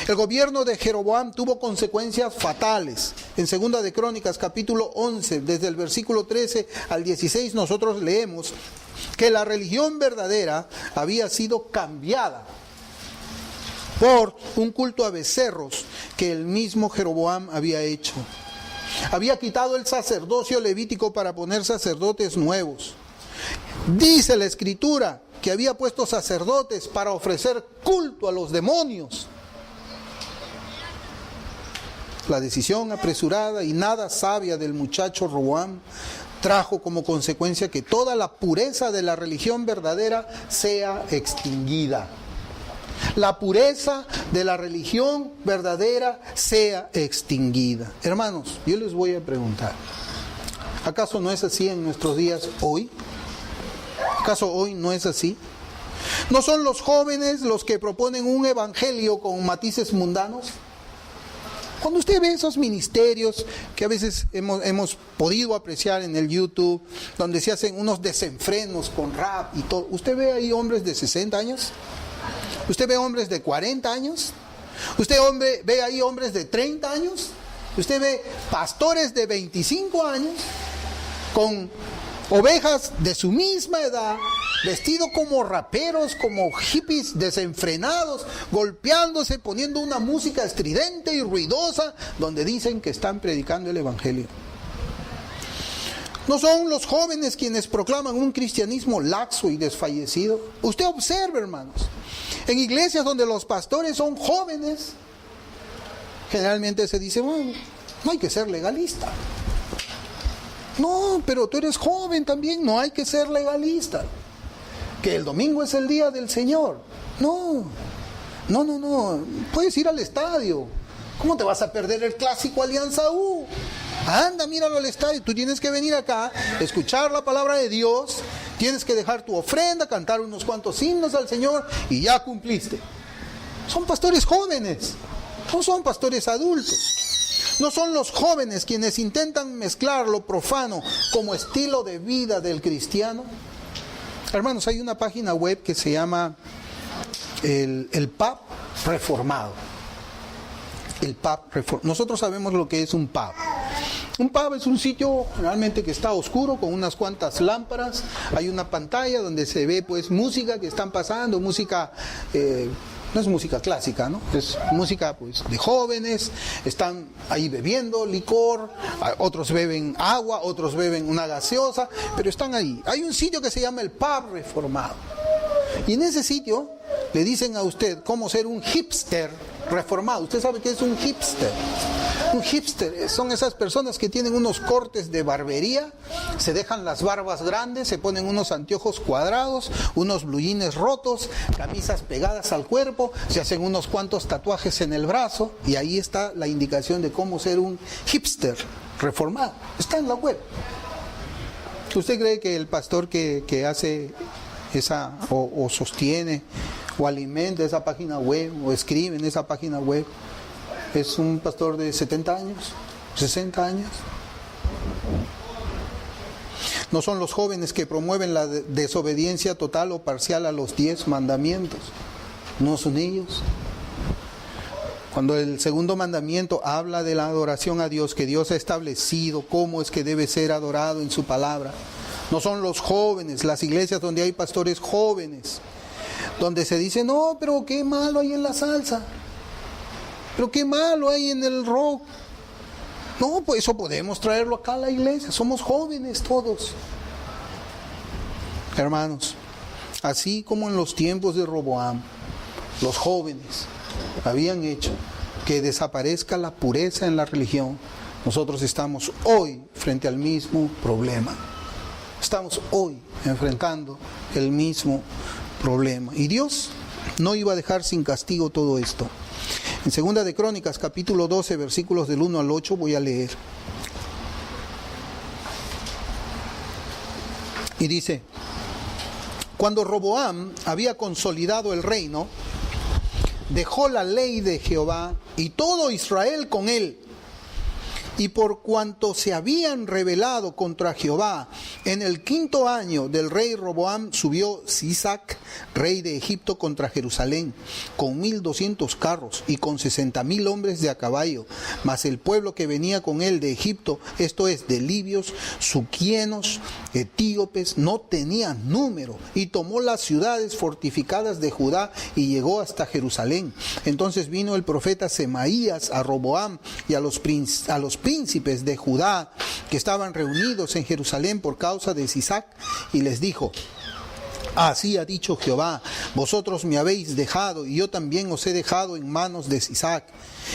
El gobierno de Jeroboam tuvo consecuencias fatales. En 2 de Crónicas, capítulo 11, desde el versículo 13 al 16, nosotros leemos que la religión verdadera había sido cambiada por un culto a becerros que el mismo Jeroboam había hecho. Había quitado el sacerdocio levítico para poner sacerdotes nuevos. Dice la Escritura que había puesto sacerdotes para ofrecer culto a los demonios. La decisión apresurada y nada sabia del muchacho Roboam trajo como consecuencia que toda la pureza de la religión verdadera sea extinguida. La pureza de la religión verdadera sea extinguida. Hermanos, yo les voy a preguntar, ¿acaso no es así en nuestros días hoy? ¿Acaso hoy no es así? ¿No son los jóvenes los que proponen un evangelio con matices mundanos? Cuando usted ve esos ministerios que a veces hemos podido apreciar en el YouTube, donde se hacen unos desenfrenos con rap y todo, ¿usted ve ahí hombres de 60 años? ¿Usted ve hombres de 40 años? ¿Usted ve ahí hombres de 30 años? ¿Usted ve pastores de 25 años con ovejas de su misma edad, vestidos como raperos, como hippies desenfrenados, golpeándose, poniendo una música estridente y ruidosa, donde dicen que están predicando el evangelio? ¿No son los jóvenes quienes proclaman un cristianismo laxo y desfallecido? Usted observe, hermanos, en iglesias donde los pastores son jóvenes, generalmente se dice, bueno, no hay que ser legalista. No, pero tú eres joven también, no hay que ser legalista. Que el domingo es el día del Señor. No, puedes ir al estadio. ¿Cómo te vas a perder el clásico Alianza U? Anda, míralo al estadio. Tú tienes que venir acá, escuchar la palabra de Dios, tienes que dejar tu ofrenda, cantar unos cuantos himnos al Señor y ya cumpliste. Son pastores jóvenes, no son pastores adultos. No son los jóvenes quienes intentan mezclar lo profano como estilo de vida del cristiano. Hermanos, hay una página web que se llama el pub reformado. El pub reformado. Nosotros sabemos lo que es un pub. Un pub es un sitio realmente que está oscuro con unas cuantas lámparas. Hay una pantalla donde se ve pues música que están pasando, música... no es música clásica, ¿no? Es música pues de jóvenes, están ahí bebiendo licor, otros beben agua, otros beben una gaseosa, pero están ahí. Hay un sitio que se llama el pub reformado. Y en ese sitio le dicen a usted cómo ser un hipster reformado. ¿Usted sabe qué es un hipster? Un hipster son esas personas que tienen unos cortes de barbería, se dejan las barbas grandes, se ponen unos anteojos cuadrados, unos blue jeans rotos, camisas pegadas al cuerpo, se hacen unos cuantos tatuajes en el brazo, y ahí está la indicación de cómo ser un hipster reformado. Está en la web. ¿Usted cree que el pastor que hace esa, o sostiene, o alimenta esa página web, o escribe en esa página web, es un pastor de 70 años, 60 años? No son los jóvenes que promueven la desobediencia total o parcial a los 10 mandamientos. No son ellos. Cuando el segundo mandamiento habla de la adoración a Dios, que Dios ha establecido cómo es que debe ser adorado en su palabra, no son los jóvenes, las iglesias donde hay pastores jóvenes, donde se dice, no, pero qué malo hay en la salsa, pero qué malo hay en el rock. No, pues eso podemos traerlo acá a la iglesia, somos jóvenes todos. Hermanos, así como en los tiempos de Roboam, los jóvenes habían hecho que desaparezca la pureza en la religión, nosotros estamos hoy frente al mismo problema. Estamos hoy enfrentando el mismo problema. Y Dios no iba a dejar sin castigo todo esto. En 2 de Crónicas, capítulo 12, versículos del 1 al 8, voy a leer. Y dice: cuando Roboam había consolidado el reino, dejó la ley de Jehová y todo Israel con él. Y por cuanto se habían rebelado contra Jehová, en el 5º año del rey Roboam subió Sisac, rey de Egipto, contra Jerusalén, con 1,200 carros y con 60,000 hombres de a caballo. Mas el pueblo que venía con él de Egipto, esto es, de libios, suquienos, etíopes, no tenía número, y tomó las ciudades fortificadas de Judá y llegó hasta Jerusalén. Entonces vino el profeta Semaías a Roboam y a los príncipes de Judá que estaban reunidos en Jerusalén por causa de Sisac, y les dijo: así ha dicho Jehová, vosotros me habéis dejado, y yo también os he dejado en manos de Sisac.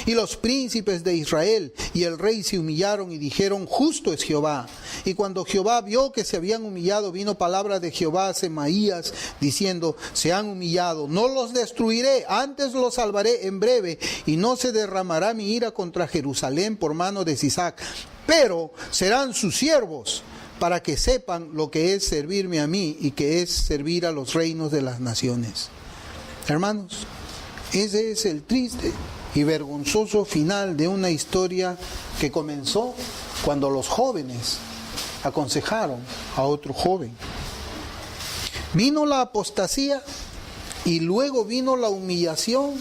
Y los príncipes de Israel y el rey se humillaron y dijeron: justo es Jehová. Y cuando Jehová vio que se habían humillado, vino palabra de Jehová a Semaías, diciendo: se han humillado, no los destruiré, antes los salvaré en breve, y no se derramará mi ira contra Jerusalén por mano de Sisac, pero serán sus siervos, para que sepan lo que es servirme a mí y que es servir a los reinos de las naciones. Hermanos, ese es el triste y vergonzoso final de una historia que comenzó cuando los jóvenes aconsejaron a otro joven. Vino la apostasía y luego vino la humillación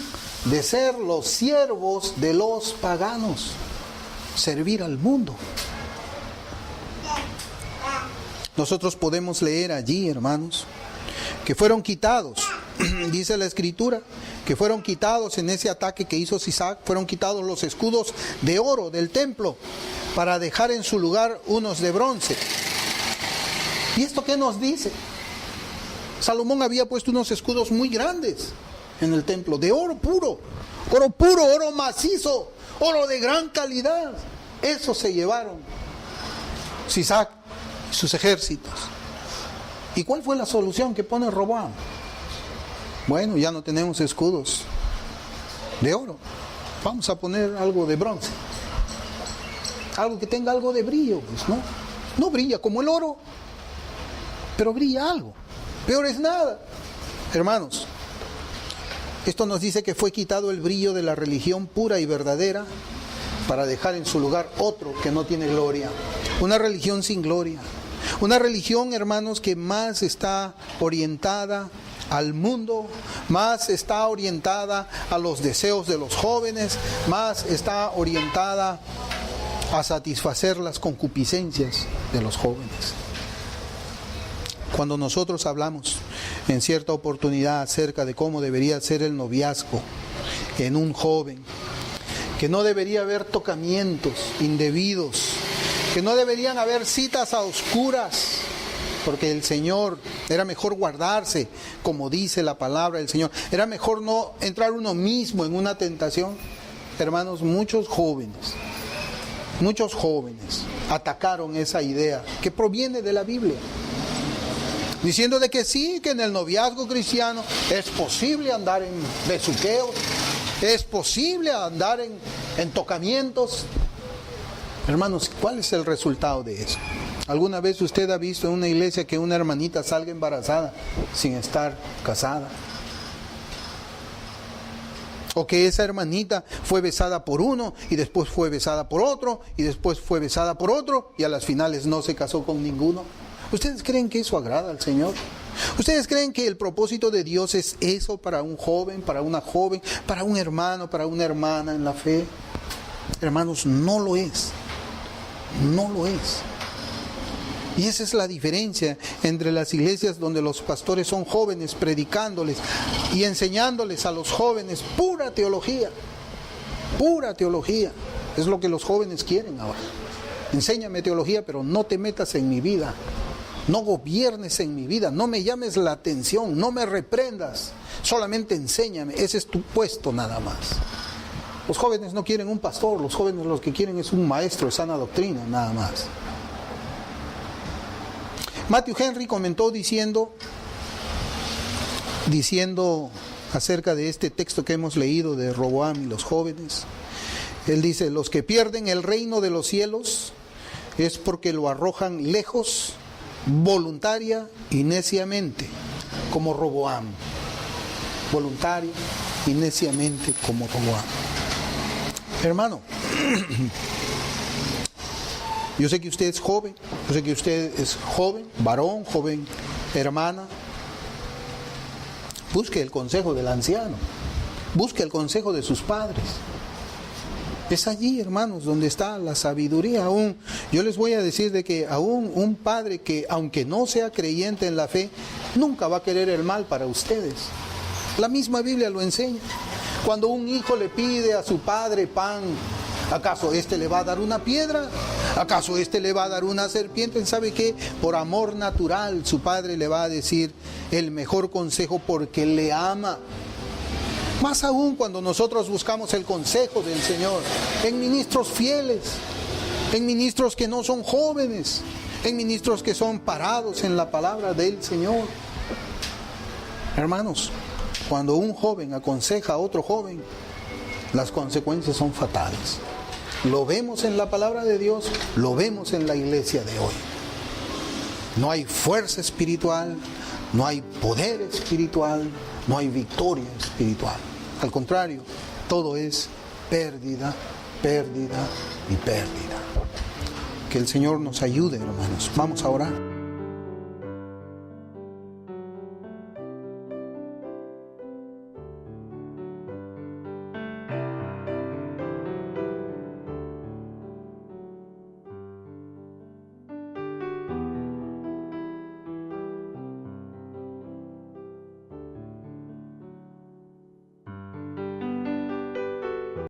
de ser los siervos de los paganos, servir al mundo. Nosotros podemos leer allí, hermanos, que fueron quitados, dice la Escritura, que fueron quitados en ese ataque que hizo Sisac, fueron quitados los escudos de oro del templo para dejar en su lugar unos de bronce. ¿Y esto qué nos dice? Salomón había puesto unos escudos muy grandes en el templo, de oro puro, oro macizo, oro de gran calidad. Eso se llevaron Sisac y sus ejércitos. ¿Y cuál fue la solución que pone Roboam? Bueno, ya no tenemos escudos de oro, vamos a poner algo de bronce, algo que tenga algo de brillo, pues, ¿no? No brilla como el oro, pero brilla algo. Peor es nada. Hermanos, esto nos dice que fue quitado el brillo de la religión pura y verdadera para dejar en su lugar otro que no tiene gloria. Una religión sin gloria. Una religión, hermanos, que más está orientada al mundo, más está orientada a los deseos de los jóvenes, más está orientada a satisfacer las concupiscencias de los jóvenes. Cuando nosotros hablamos en cierta oportunidad acerca de cómo debería ser el noviazgo en un joven, que no debería haber tocamientos indebidos, que no deberían haber citas a oscuras, porque el Señor, era mejor guardarse, como dice la palabra del Señor. Era mejor no entrar uno mismo en una tentación. Hermanos, muchos jóvenes atacaron esa idea que proviene de la Biblia, diciendo de que sí, que en el noviazgo cristiano es posible andar en besuqueos, es posible andar en tocamientos. Hermanos, ¿cuál es el resultado de eso? ¿Alguna vez usted ha visto en una iglesia que una hermanita salga embarazada sin estar casada? O que esa hermanita fue besada por uno y después fue besada por otro y después fue besada por otro y a las finales no se casó con ninguno. ¿Ustedes creen que eso agrada al Señor? ¿Ustedes creen que el propósito de Dios es eso para un joven, para una joven, para un hermano, para una hermana en la fe? Hermanos, no lo es. No lo es. Y esa es la diferencia entre las iglesias donde los pastores son jóvenes predicándoles y enseñándoles a los jóvenes pura teología. Pura teología. Es lo que los jóvenes quieren ahora. Enséñame teología, pero no te metas en mi vida. No gobiernes en mi vida. No me llames la atención. No me reprendas. Solamente enséñame. Ese es tu puesto nada más. Los jóvenes no quieren un pastor, los jóvenes lo que quieren es un maestro de sana doctrina, nada más. Matthew Henry comentó diciendo acerca de este texto que hemos leído de Roboam y los jóvenes. Él dice, los que pierden el reino de los cielos es porque lo arrojan lejos, voluntaria y neciamente, como Roboam. Voluntaria y neciamente como Roboam. Hermano, yo sé que usted es joven, varón, joven, hermana. Busque el consejo del anciano, busque el consejo de sus padres. Es allí, hermanos, donde está la sabiduría. Yo les voy a decir de que aún un padre que, aunque no sea creyente en la fe, nunca va a querer el mal para ustedes. La misma Biblia lo enseña. Cuando un hijo le pide a su padre pan, ¿acaso éste le va a dar una piedra? ¿Acaso éste le va a dar una serpiente? ¿Sabe qué? Por amor natural su padre le va a decir el mejor consejo porque le ama. Más aún cuando nosotros buscamos el consejo del Señor en ministros fieles, en ministros que no son jóvenes, en ministros que son parados en la palabra del Señor. Hermanos, cuando un joven aconseja a otro joven, las consecuencias son fatales. Lo vemos en la palabra de Dios, lo vemos en la iglesia de hoy. No hay fuerza espiritual, no hay poder espiritual, no hay victoria espiritual. Al contrario, todo es pérdida, pérdida y pérdida. Que el Señor nos ayude, hermanos. Vamos a orar.